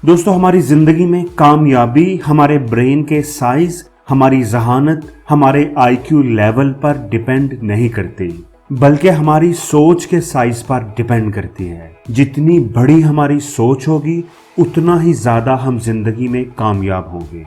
दोस्तों, हमारी जिंदगी में कामयाबी हमारे ब्रेन के साइज, हमारी जहानत, हमारे आईक्यू लेवल पर डिपेंड नहीं करती, बल्कि हमारी सोच के साइज पर डिपेंड करती है। जितनी बड़ी हमारी सोच होगी उतना ही ज्यादा हम जिंदगी में कामयाब होंगे।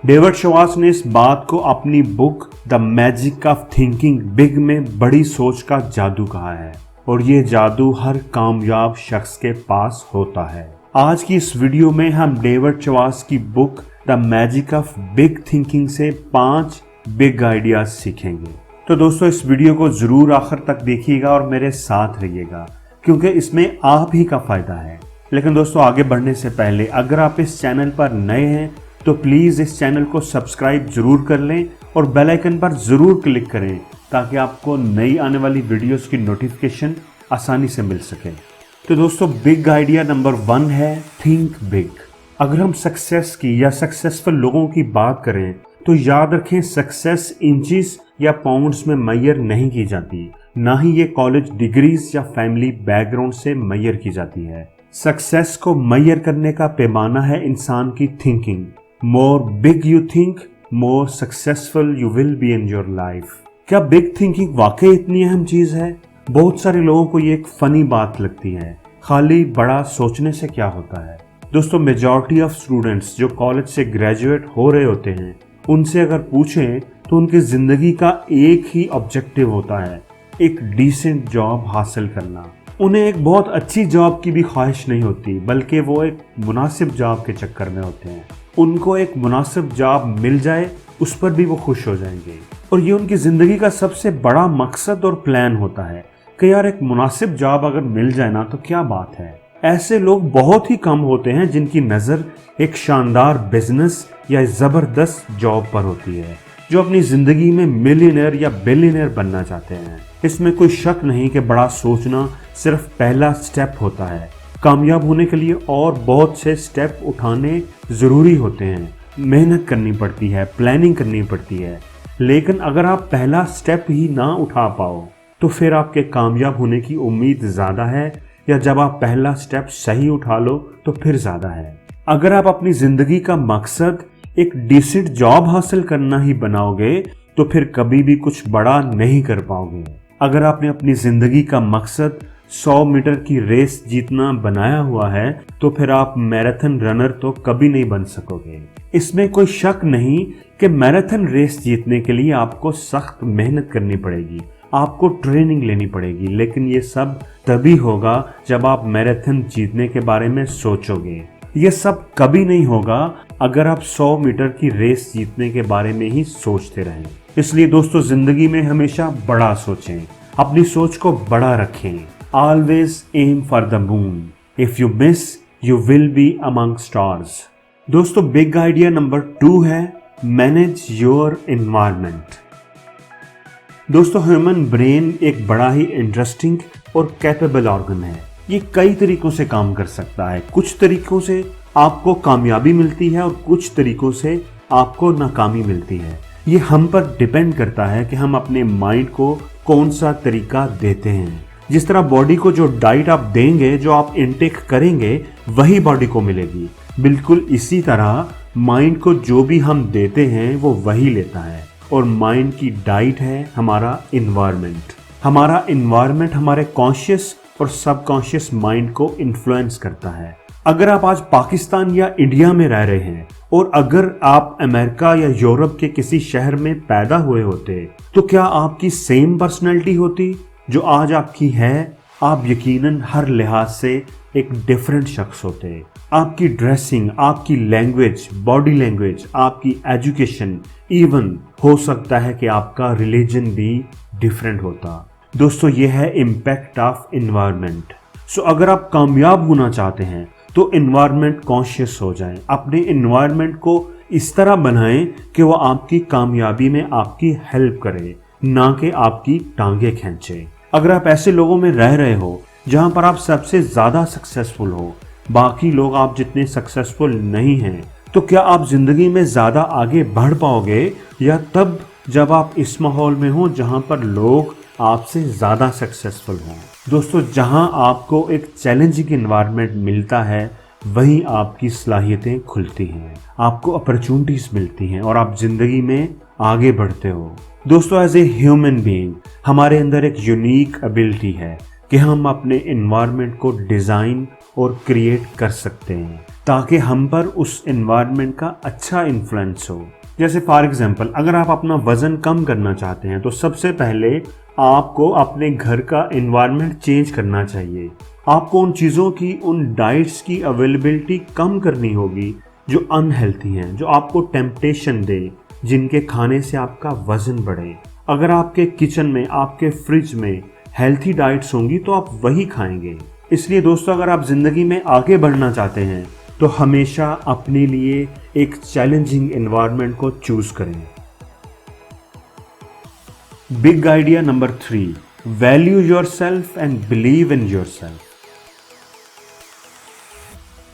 डेविड श्वार्ट्ज ने इस बात को अपनी book the magic of thinking big में बड़ी सोच का जादू कहा है, और ये जादू हर कामयाब शख्स के पास होता है। आज की इस वीडियो में हम डेविड श्वार्ट्ज की book the magic of big thinking से 5 बिग आइडियाज सीखेंगे। तो दोस्तों, इस वीडियो को जरूर आखिर तक देखिएगा और मेरे साथ रहिएगा, क्योंकि इसमें आप ही का फायदा है। लेकिन दोस्तों, आगे बढ़ने से पहले अगर आप इस चैनल पर नए हैं तो प्लीज इस चैनल को सब्सक्राइब जरूर कर लें और बेल आइकन पर जरूर क्लिक करें, ताकि आपको नई आने वाली वीडियोस की नोटिफिकेशन आसानी से मिल सके। तो दोस्तों, बिग आइडिया नंबर 1 है थिंक बिग। अगर हम सक्सेस की या सक्सेसफुल लोगों की बात करें तो याद रखें, सक्सेस इंचेस या पाउंड्स में मेजर नहीं की जाती, ना ही ये कॉलेज डिग्रीज या फैमिली बैकग्राउंड से मेजर की जाती है। सक्सेस को मेजर करने का पैमाना है इंसान की thinking. More big you think, more successful you will be in your life. क्या बिग थिंकिंग वाकई इतनी अहम चीज है? बहुत सारे लोगों को ये एक फनी बात लगती है, खाली बड़ा सोचने से क्या होता है। दोस्तों, मेजॉरिटी ऑफ स्टूडेंट्स जो कॉलेज से ग्रेजुएट हो रहे होते हैं, उनसे अगर पूछें तो उनकी जिंदगी का एक ही ऑब्जेक्टिव होता है, एक डिसेंट जॉब हासिल करना। उन्हें एक बहुत अच्छी जॉब की भी ख्वाहिश नहीं होती, बल्कि वो एक मुनासिब जॉब के चक्कर में होते हैं। उनको एक मुनासिब जॉब मिल जाए, उस पर भी वो खुश हो जाएंगे, और ये उनकी जिंदगी का सबसे बड़ा मकसद और प्लान होता है कि यार, एक मुनासिब जॉब अगर मिल जाए ना तो क्या बात है। ऐसे लोग बहुत ही कम होते हैं जिनकी नज़र एक शानदार बिजनेस या ज़बरदस्त जॉब पर होती है, जो अपनी ज़िंदगी में मिलियनेयर या बिलियनेयर बनना चाहते हैं। इसमें कोई शक नहीं कि बड़ा सोचना सिर्फ पहला स्टेप होता है। कामयाब होने के लिए और बहुत से स्टेप उठाने ज़रूरी होते हैं, मेहनत करनी पड़ती है, प्लानिंग करनी पड़ती है। लेकिन अगर आप पहला स्टेप ही ना उठा पाओ तो फिर आपके कामयाब होने की उम्मीद ज़्यादा है, या जब आप पहला स्टेप सही उठा लो तो फिर ज़्यादा है। अगर आप अपनी ज़िंदगी का मकसद एक डिसेंट जॉब हासिल करना ही बनाओगे तो फिर कभी भी कुछ बड़ा नहीं कर पाओगे। अगर आपने अपनी ज़िंदगी का मकसद 100 मीटर की रेस जीतना बनाया हुआ है तो फिर आप मैराथन रनर तो कभी नहीं बन सकोगे। इसमें कोई शक नहीं कि मैराथन रेस जीतने के लिए आपको सख्त मेहनत करनी पड़ेगी, आपको ट्रेनिंग लेनी पड़ेगी, लेकिन ये सब तभी होगा जब आप मैराथन जीतने के बारे में सोचोगे। ये सब कभी नहीं होगा अगर आप 100 मीटर की रेस जीतने के बारे में ही सोचते रहें। इसलिए दोस्तों, जिंदगी में हमेशा बड़ा सोचें, अपनी सोच को बड़ा रखें। Always aim for the moon, if you miss you will be among stars. दोस्तों, बिग आइडिया नंबर 2 है मैनेज योर एनवायरनमेंट। दोस्तों, ह्यूमन ब्रेन एक बड़ा ही इंटरेस्टिंग और कैपेबल ऑर्गन है। ये कई तरीकों से काम कर सकता है। कुछ तरीकों से आपको कामयाबी मिलती है और कुछ तरीकों से आपको नाकामी मिलती है। ये हम पर डिपेंड करता है कि हम अपने माइंड को कौन सा तरीका देते हैं। जिस तरह बॉडी को जो डाइट आप देंगे, जो आप इनटेक करेंगे, वही बॉडी को मिलेगी। बिल्कुल इसी तरह माइंड को जो भी हम देते हैं वो वही लेता है, और माइंड की डाइट है हमारा इन्वायरमेंट। हमारा इन्वायरमेंट हमारे कॉन्शियस और सबकॉन्शियस माइंड को इन्फ्लुएंस करता है। अगर आप आज पाकिस्तान या इंडिया में रह रहे हैं और अगर आप अमेरिका या यूरोप के किसी शहर में पैदा हुए होते तो क्या आपकी सेम पर्सनैलिटी होती जो आज आपकी है? आप यकीनन हर लिहाज से एक डिफरेंट शख्स होते। आपकी ड्रेसिंग, आपकी लैंग्वेज, बॉडी लैंग्वेज, आपकी एजुकेशन, इवन हो सकता है कि आपका रिलीजन भी डिफरेंट होता। दोस्तों, ये है इम्पैक्ट ऑफ इन्वायरमेंट। सो अगर आप कामयाब होना चाहते हैं तो इन्वायरमेंट कॉन्शियस हो जाएं। अपने इन्वायरमेंट को इस तरह बनाएं कि वो आपकी कामयाबी में आपकी हेल्प करे, ना कि आपकी टांगे खींचे। अगर आप ऐसे लोगों में रह रहे हो जहां पर आप सबसे ज्यादा सक्सेसफुल हो, बाकी लोग आप जितने सक्सेसफुल नहीं हैं, तो क्या आप जिंदगी में ज्यादा आगे बढ़ पाओगे, या तब जब आप इस माहौल में हो जहां पर लोग आपसे ज़्यादा सक्सेसफुल हों। दोस्तों, जहां आपको एक चैलेंजिंग इन्वायरमेंट मिलता है वहीं आपकी सलाहियतें खुलती हैं, आपको अपॉर्चुनिटीज मिलती हैं और आप जिंदगी में आगे बढ़ते हो। दोस्तों, एज ए ह्यूमन बीइंग हमारे अंदर एक यूनिक एबिलिटी है कि हम अपने एनवायरनमेंट को डिज़ाइन और क्रिएट कर सकते हैं ताकि हम पर उस एनवायरनमेंट का अच्छा इन्फ्लुएंस हो। जैसे फॉर एग्जांपल, अगर आप अपना वज़न कम करना चाहते हैं तो सबसे पहले आपको अपने घर का एनवायरनमेंट चेंज करना चाहिए। आपको उन चीज़ों की, उन डाइट्स की अवेलेबिलिटी कम करनी होगी जो अनहेल्थी हैं, जो आपको टेम्पटेशन दे, जिनके खाने से आपका वज़न बढ़े। अगर आपके किचन में, आपके फ्रिज में हेल्थी डाइट्स होंगी तो आप वही खाएंगे। इसलिए दोस्तों, अगर आप ज़िंदगी में आगे बढ़ना चाहते हैं तो हमेशा अपने लिए एक चैलेंजिंग एनवायरनमेंट को चूज करें। Big idea number 3, value yourself and believe in yourself.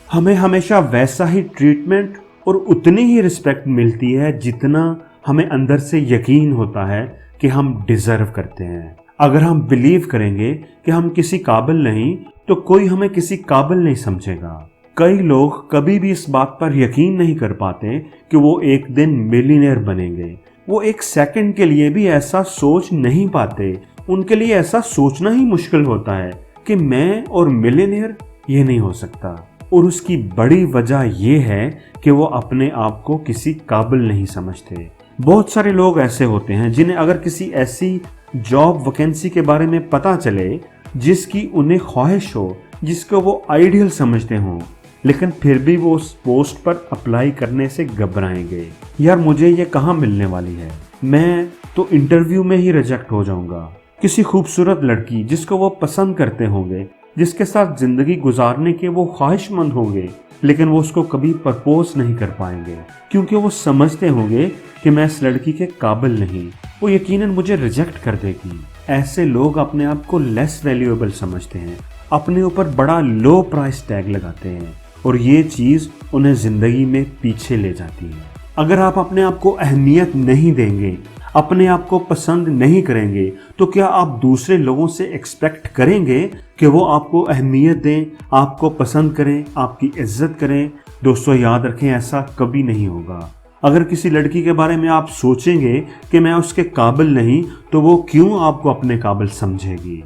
हमें हमेशा वैसा ही ट्रीटमेंट और उतनी ही रिस्पेक्ट मिलती है जितना हमें अंदर से यकीन होता है कि हम डिजर्व करते हैं। अगर हम बिलीव करेंगे कि हम किसी काबिल नहीं तो कोई हमें किसी काबिल नहीं समझेगा। कई लोग कभी भी इस बात पर यकीन नहीं कर पाते कि वो एक दिन मिलियनेयर बनेंगे। वो एक सेकंड के लिए भी ऐसा सोच नहीं पाते। उनके लिए ऐसा सोचना ही मुश्किल होता है कि मैं और मिलियनेयर ये नहीं हो सकता। और उसकी बड़ी वजह ये है कि वो अपने आप को किसी काबिल नहीं समझते। बहुत सारे लोग ऐसे होते हैं जिन्हें अगर किसी ऐसी जॉब वैकेंसी के बारे में पता चले जिसकी उन्हें ख्वाहिश हो, जिसको वो आइडियल समझते हों, लेकिन फिर भी वो उस पोस्ट पर अप्लाई करने से घबराएंगे। यार, मुझे ये कहाँ मिलने वाली है, मैं तो इंटरव्यू में ही रिजेक्ट हो जाऊंगा। किसी खूबसूरत लड़की जिसको वो पसंद करते होंगे, जिसके साथ जिंदगी गुजारने के वो ख्वाहिशमंद होंगे, लेकिन वो उसको कभी प्रपोज नहीं कर पाएंगे क्योंकि वो समझते होंगे कि मैं इस लड़की के काबिल नहीं, वो यकीनन मुझे रिजेक्ट कर देगी। ऐसे लोग अपने आप को लेस वैल्यूएबल समझते हैं, अपने ऊपर बड़ा लो प्राइस टैग लगाते हैं और ये चीज़ उन्हें ज़िंदगी में पीछे ले जाती है। अगर आप अपने आप को अहमियत नहीं देंगे, अपने आप को पसंद नहीं करेंगे, तो क्या आप दूसरे लोगों से एक्सपेक्ट करेंगे कि वो आपको अहमियत दें, आपको पसंद करें, आपकी इज्जत करें? दोस्तों, याद रखें, ऐसा कभी नहीं होगा। अगर किसी लड़की के बारे में आप सोचेंगे कि मैं उसके काबिल नहीं, तो वो क्यों आपको अपने काबिल समझेगी?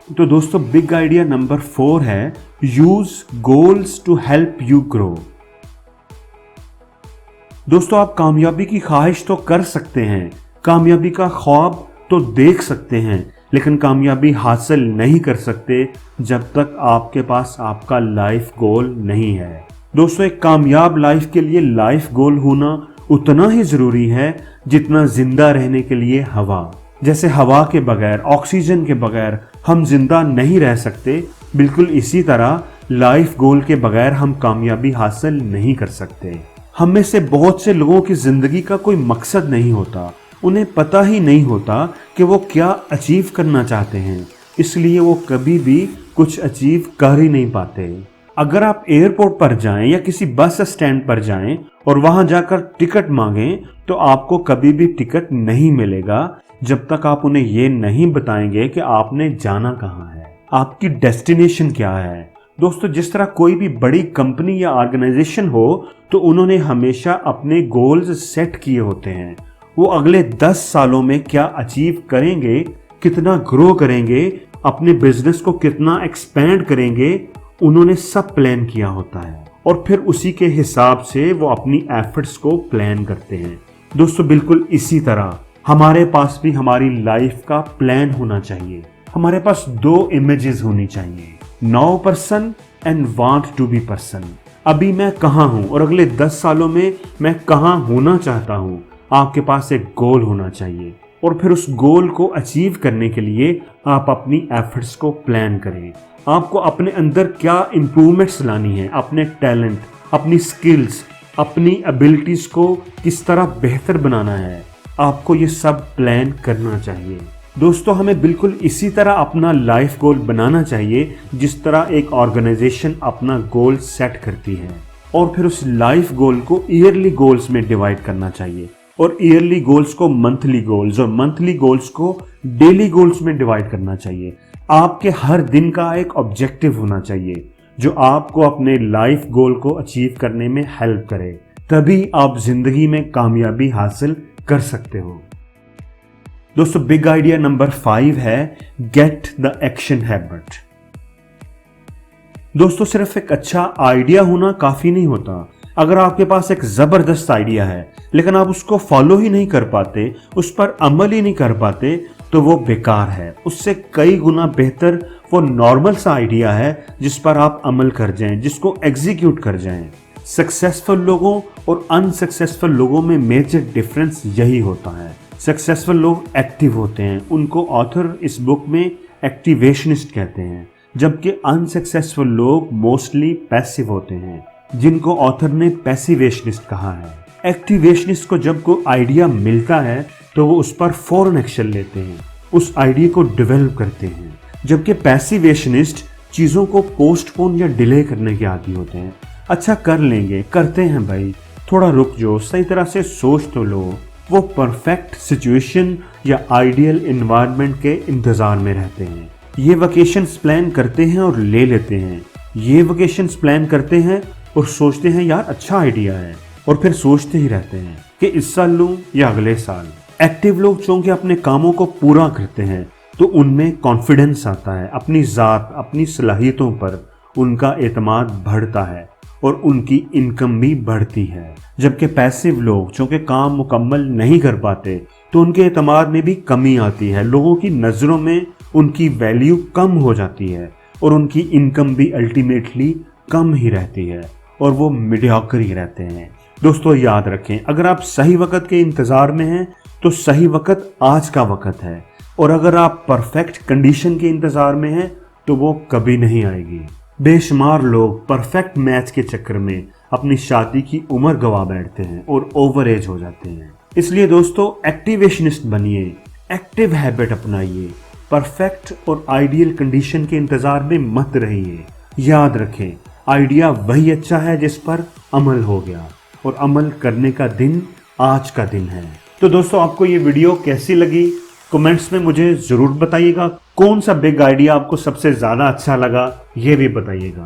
तो दोस्तों, बिग आइडिया नंबर 4 है, use goals to help you grow. दोस्तों, आप कामयाबी की ख्वाहिश तो कर सकते हैं, कामयाबी का ख्वाब तो देख सकते हैं, लेकिन कामयाबी हासिल नहीं कर सकते जब तक आपके पास आपका लाइफ गोल नहीं है। दोस्तों, एक कामयाब लाइफ के लिए लाइफ गोल होना उतना ही जरूरी है जितना जिंदा रहने के लिए हवा। जैसे हवा के बगैर, ऑक्सीजन के बगैर हम जिंदा नहीं रह सकते, बिल्कुल इसी तरह लाइफ गोल के बगैर हम कामयाबी हासिल नहीं कर सकते। हम में से बहुत से लोगों की जिंदगी का कोई मकसद नहीं होता, उन्हें पता ही नहीं होता कि वो क्या अचीव करना चाहते हैं, इसलिए वो कभी भी कुछ अचीव कर ही नहीं पाते। अगर आप एयरपोर्ट पर जाएं या किसी बस स्टैंड पर जाएं और वहां जाकर टिकट मांगें, तो आपको कभी भी टिकट नहीं मिलेगा जब तक आप उन्हें ये नहीं बताएंगे कि आपने जाना कहाँ है, आपकी डेस्टिनेशन क्या है। दोस्तों, जिस तरह कोई भी बड़ी कंपनी या ऑर्गेनाइजेशन हो तो उन्होंने हमेशा अपने गोल्स सेट किए होते हैं। वो अगले 10 सालों में क्या अचीव करेंगे, कितना ग्रो करेंगे, अपने बिजनेस को कितना एक्सपेंड करेंगे, उन्होंने सब प्लान किया होता है और फिर उसी के हिसाब से वो अपनी एफर्ट्स को प्लान करते हैं। दोस्तों, बिल्कुल इसी तरह हमारे पास भी हमारी लाइफ का प्लान होना चाहिए। हमारे पास 2 इमेजेस होनी चाहिए, now person and want to be person. अभी मैं कहाँ हूँ और अगले 10 सालों में मैं कहाँ होना चाहता हूँ। आपके पास एक गोल होना चाहिए और फिर उस गोल को अचीव करने के लिए आप अपनी एफर्ट्स को प्लान करें। आपको अपने अंदर क्या इंप्रूवमेंट्स लानी है, अपने टैलेंट, अपनी स्किल्स, अपनी एबिलिटीज को किस तरह बेहतर बनाना है, आपको ये सब प्लान करना चाहिए। दोस्तों, हमें बिल्कुल इसी तरह अपना लाइफ गोल बनाना चाहिए जिस तरह एक ऑर्गेनाइजेशन अपना गोल सेट करती है और फिर उस लाइफ गोल को ईयरली गोल्स में डिवाइड करना चाहिए और ईयरली गोल्स को मंथली गोल्स और मंथली गोल्स को डेली गोल्स में डिवाइड करना चाहिए आपके हर दिन का एक ऑब्जेक्टिव होना चाहिए जो आपको अपने लाइफ गोल को अचीव करने में हेल्प करे, तभी आप जिंदगी में कामयाबी हासिल कर सकते हो। दोस्तों, बिग आइडिया नंबर 5 है गेट द एक्शन हैबिट। दोस्तों, सिर्फ एक अच्छा आइडिया होना काफी नहीं होता। अगर आपके पास एक जबरदस्त आइडिया है लेकिन आप उसको फॉलो ही नहीं कर पाते, उस पर अमल ही नहीं कर पाते, तो वो बेकार है। उससे कई गुना बेहतर वो नॉर्मल सा आइडिया है जिस पर आप अमल कर जाएं, जिसको एग्जीक्यूट कर जाएं। सक्सेसफुल लोगों और अनसक्सेसफुल लोगों में मेजर डिफरेंस यही होता है। सक्सेसफुल लोग एक्टिव होते हैं, उनको ऑथर इस बुक में एक्टिवेशनिस्ट कहते हैं, जबकि अनसक्सेसफुल लोग मोस्टली पैसिव होते हैं, जिनको ऑथर ने पैसिवेशनिस्ट कहा है। एक्टिवेशनिस्ट को जब कोई आइडिया मिलता है तो वो उस पर फौरन एक्शन लेते हैं, उस आइडिया को डेवलप करते हैं, जबकि पैसिवेशनिस्ट चीज़ों को पोस्टपोन या डिले करने के आदी होते हैं। अच्छा, कर लेंगे, करते हैं भाई, थोड़ा रुक जाओ, सही तरह से सोच तो लो। वो परफेक्ट सिचुएशन या आइडियल एनवायरनमेंट के इंतजार में रहते हैं। ये वेकेशंस प्लान करते हैं और ले लेते हैं, ये वेकेशंस प्लान करते हैं और सोचते हैं यार अच्छा आइडिया है, और फिर सोचते ही रहते हैं कि इस साल लूं या अगले साल। एक्टिव लोग चूंकि अपने कामों को पूरा करते हैं तो उनमें कॉन्फिडेंस आता है, अपनी ज़ात, अपनी सलाहियतों पर उनका एतमाद बढ़ता है और उनकी इनकम भी बढ़ती है। जबकि पैसिव लोग चूंकि काम मुकम्मल नहीं कर पाते तो उनके एतमाद में भी कमी आती है, लोगों की नज़रों में उनकी वैल्यू कम हो जाती है और उनकी इनकम भी अल्टीमेटली कम ही रहती है और वो मीडियोकर ही रहते हैं। दोस्तों, याद रखें, अगर आप सही वक्त के इंतज़ार में हैं तो सही वक्त आज का वक्त है, और अगर आप परफेक्ट कंडीशन के इंतज़ार में हैं तो वो कभी नहीं आएगी। बेशुमार लोग परफेक्ट मैच के चक्कर में अपनी शादी की उम्र गवा बैठते हैं और ओवर एज हो जाते हैं। इसलिए दोस्तों, एक्टिवेशनिस्ट बनिए, एक्टिव हैबिट अपनाइए, परफेक्ट और आइडियल कंडीशन के इंतज़ार में मत रहिए। याद रखें, आइडिया वही अच्छा है जिस पर अमल हो गया, और अमल करने का दिन आज का दिन है। तो दोस्तों, आपको ये वीडियो कैसी लगी कमेंट्स में मुझे ज़रूर बताइएगा। कौन सा बिग आइडिया आपको सबसे ज़्यादा अच्छा लगा ये भी बताइएगा।